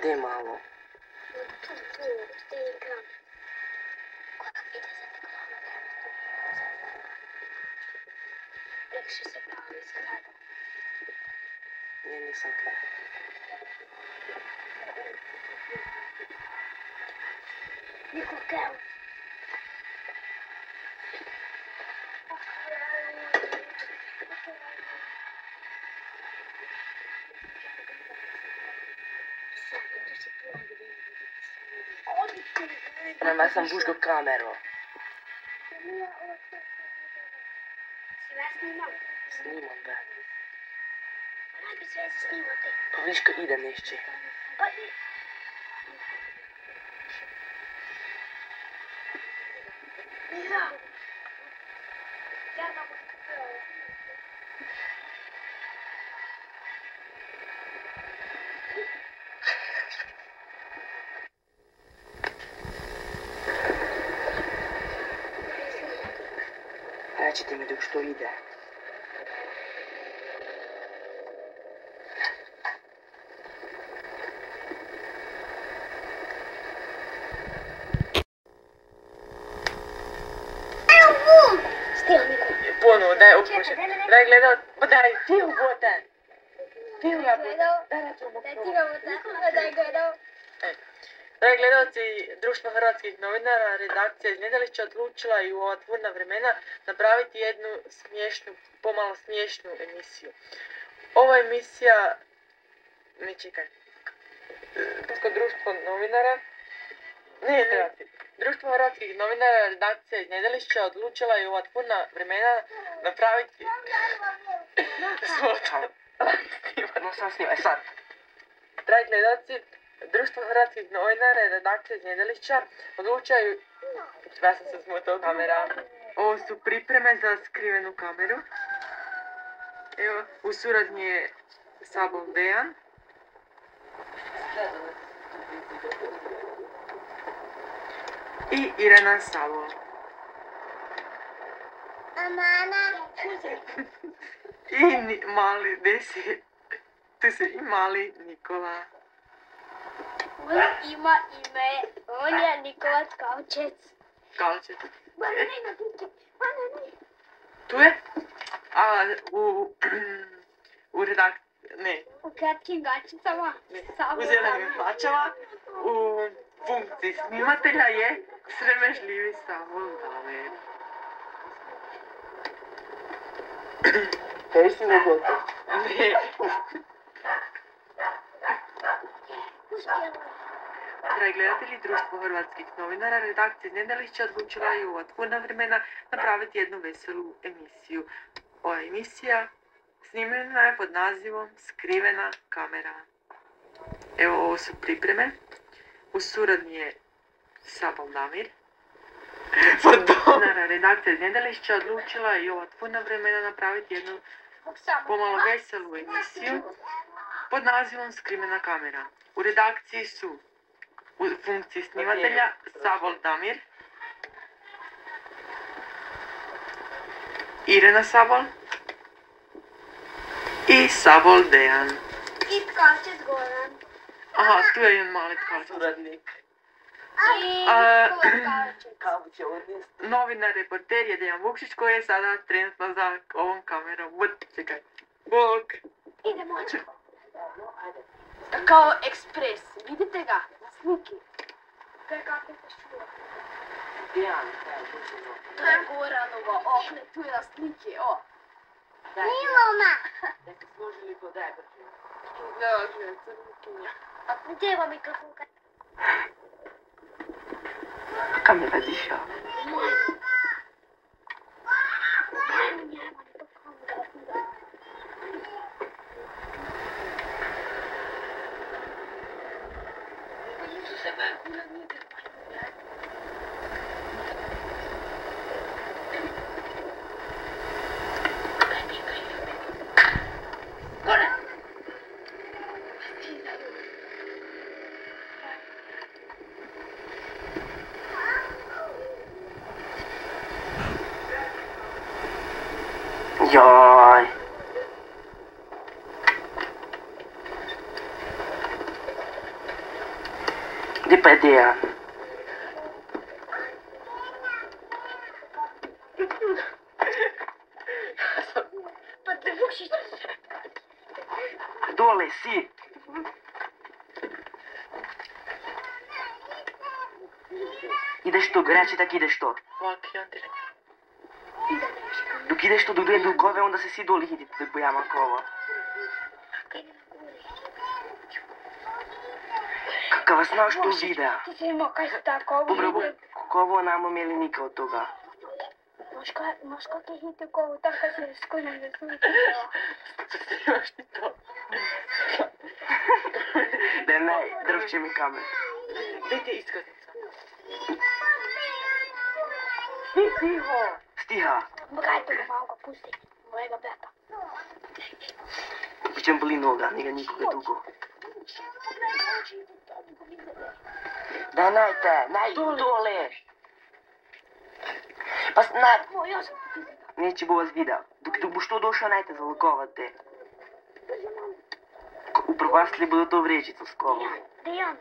Gdje malo? Tu, gdje je ekran. Koga ide za reklama, previše se pravi zgrada. Ja nisam kraj. Niko kraj. Ja sam buško kameru. Sve snimam. Snimam ga. Radi sve se snimati. Pa viš ko ide nešće. Pa i... Mira! Ja tamo kupila. Recite mi dok što ide. Stila Niko. Ponovo, daj okušaj. Daj gledao, pa daj, ti ubotan. Ti ubotan. Daj gledao. Dragi gledalci, Društvo hrvatskih novinara, redakcija iz Nedelišća odlučila i u ova tmurna vremena napraviti jednu smiješnu, pomalo smiješnu emisiju. Ova emisija, ne čekaj, Društvo novinara, Društvo hrvatskih novinara, redakcija iz Nedelišća odlučila i u ova tmurna vremena napraviti... Sad. Dragi gledalci, Društvo hrvatskih novinara i redakcija iz Nedelišća odlučaju... Ja sam se smutao kamera. Ovo su pripreme za skrivenu kameru. Evo, u suradnji je Sabol Dejan. I Irena Sabol. Amana. I mali, desi, tu se i mali Nikola. On ima ime, on je Nikolac Kalčec. Kalčec. Banane. Tu je? A u ne. U kratkim gačicama. U zelenim hlačama. U funkciji snimatelja je sremežljivi Sabol Damer. Kaj si ne gotovo? Ne. Dragi gledatelji, Društvo hrvatskih novinara, redakcija iz Nedelišća odlučila je u ova tmurna vremena napraviti jednu veselu emisiju. Ova emisija snimljena je pod nazivom Skrivena kamera. Evo, ovo su pripreme. U suradnji je Sabol Damir. Redakcija iz Nedelišća odlučila je i ova tmurna vremena napraviti jednu pomalo veselu emisiju pod nazivom Skrivena kamera. U redakciji su u funkciji snimatelja Sabol Damir, Irena Sabol i Sabol Dejan. I Kalčec Goran. Aha, tu je jedan mali Kalčec. Suradnik. I Kalčec. Kako će odnijesti? Novinar, reporter je Dejan Vukšić koji je sada trenutno za ovom kamerom. Čekaj. Bok. Idemo. Kao ekspres, vidite ga na sliki. To je kako se čuo. Dejan, To je Goranovo okne, tu je na sliki, o. Miloma. Neka služili ko daj brže. Dobro, crnkinja. A gdje je mikrofon? Kam je radišao? Jaj. Gdje pa je Dejan? Pa te Vukšić. Dole si. Ideš tu, reći tak ideš to. Ovak, i on ti rekao. Dok ideš tu do dve dugove, onda se si doli hiti da bojama kovo. Kakav vas znaš to videa? Ti si imao kaj se tako ovo Dobro, vidi. kovo namo imeli nika od toga. Znaš kak je hiti kovo, tako kad se skojno ne zove. Imaš ti to. Ne, drvče mi kamer. Gdje ti je iskaznica? Stiha. Bagaj toga malo ga pusti, mojega brata. Pričem boli noga, njega nikoga dugo. Daj, naj, dole. Pa naj, Ja sam ti neće bo vas videl. Dok boš to došao, najte zalokovate. Upropastili bodo to vrečico s kovom. Dejan,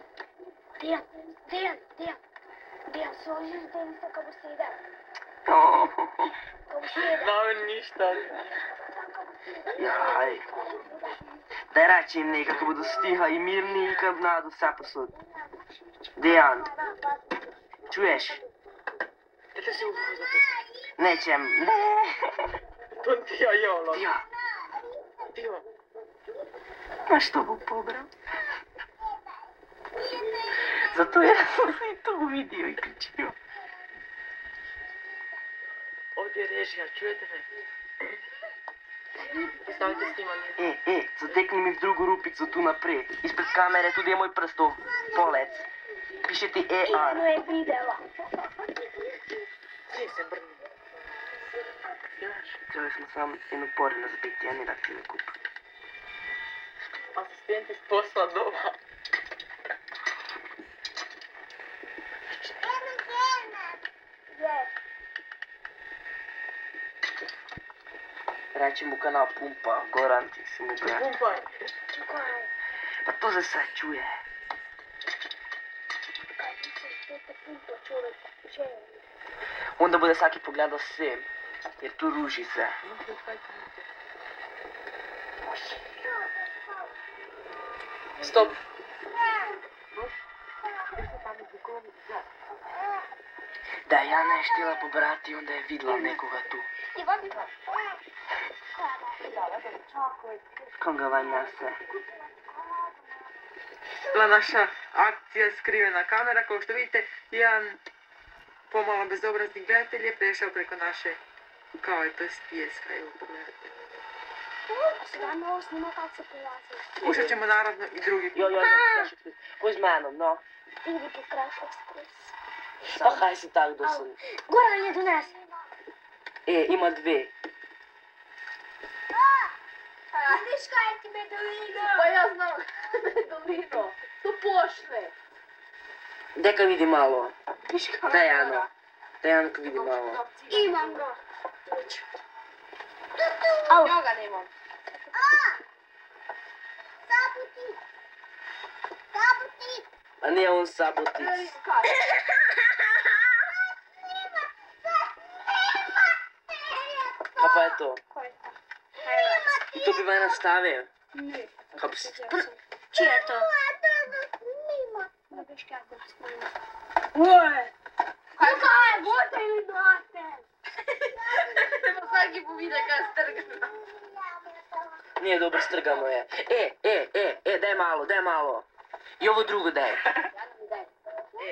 složi se tem isto, kako si ide. Kako si ide. Namen ništa. Jaj. Daj reći im nekako bodo stiha i mirni i kad nadu vse posod. Dejan, čuješ? Dajte si ufuzati. Nećem. To ti ja jala. Stiha. Tiho. A što bo pobrao? Zato ja sam si to vidio i kričio. Ovdje je režija, čujete me? Postavite snimanje. Zatekni mi v drugu rupico tu naprej. Ispred kamere tudi je moj prstov polec. Piše ti ER. Je videla. Svi se brni. Imaš? Trebali smo sam eno pore na zapeti, a ne da ti ne kup. Asistenti s posla doma. Reči mu kanal pumpa, Goran ti si mu brat. Pumpaj. Pa to se sad čuje. Onda bude svaki pogledal sem, jer tu ruži se. Stop. Da je Jana je štela pobrati, onda je videla nekoga tu. Kom ga vanj nase? To je naša akcija skrivena kamera. Kao što vidite, jedan pomalo bezobrazni gledatelj je prešao preko naše, kao je to spijeska, evo pogledajte. Сега много снима как се полазва. Slušat ćemo naravno i drugi put. Ko z menom, no? Или по Краш Експрес. Pa kaj si tak dosen? Goran je donese. Ima dve. Vidiš kaj ti me dolino? Pa ja znam dolino. To pošle. Deka vidi malo. Viš kako Dejano. Dejano ko vidi malo. Imam ga. Ja ga nemam. A ne on sabotic. Kaj? Kaj pa je to? Кой е това? I to bi me nastavil. Не. Kaj bi si... Чие е то? Не виж как го снима. Ой! Какая е? Вот е виновата! Svaki povide kaj strgana. Nije dobro strgano je. Daj malo. I ovo drugo daj.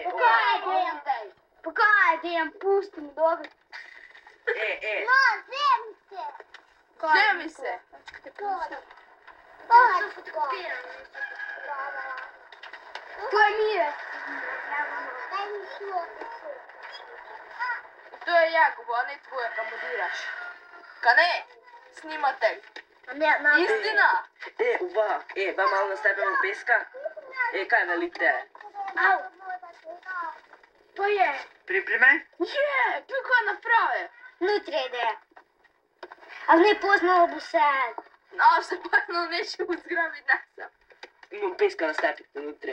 Покай, Деjan! Покай, Деjan, pusti mi, dobro. Zemi se. To je Mire. To je Jakub, a ne tvoja kamodiraš. Ka ne? Snimatelj. Istina. Uvak, vam malo nastavljamo peska. Kaj velite? Au. To je. Pripreme? Je, to je kaj naprave. Nutre ide. Ali ne poznalo bo se. No, se pa neće uzgrabiti nasam. Imam peska nastaviti unutra.